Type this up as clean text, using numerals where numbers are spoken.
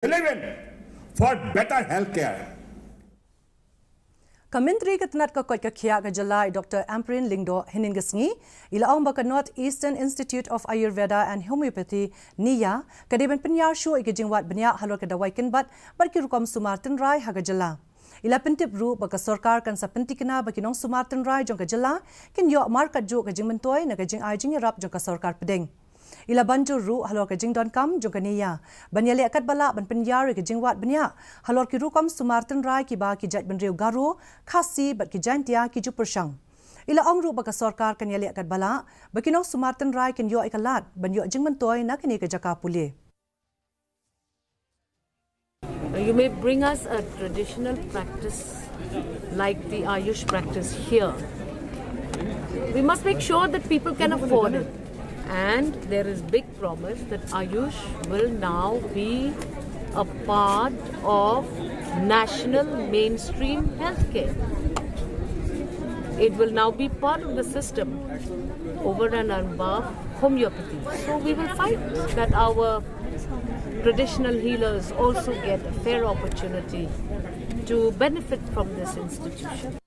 11 for better health care. Kamintri katnat ka kot ka khia ka Jylla Dr. Amprin Lingdo hiningasngi ila ong baka North Eastern Institute of Ayurveda and Homeopathy niya kadiban penyar shu ike jingwat benya halor ka dawai kinbat barki rukom sumar Tynrai ha ka Jylla ila pentip ru baka sarkar kan sa pentikna baki Nongsumar Tynrai jong ka Jylla kin yo mar Katjuh ka Jingmyntoi na ka Jingioh jong ka sarkar pedeng ila banjur ru halor ka jingdon kam jong ka niya banyale akat bala ban penyar ke jingwat benya halor ki rukom sumar Tynrai ki ba ki jat ban riu garu KHASI bat ki jantia ki ju persang ila ong ru baka sarkar kan yale akat bala baki Nongsumar Tynrai kin yo ikalat ban yo Jingmyntoi na kini ka jaka puli. You may bring us a traditional practice like the Ayush practice here. We must make sure that people can afford it. And there is big promise that Ayush will now be a part of national mainstream healthcare. It will now be part of the system over and above homeopathy. So we will fight that our traditional healers also get a fair opportunity to benefit from this institution.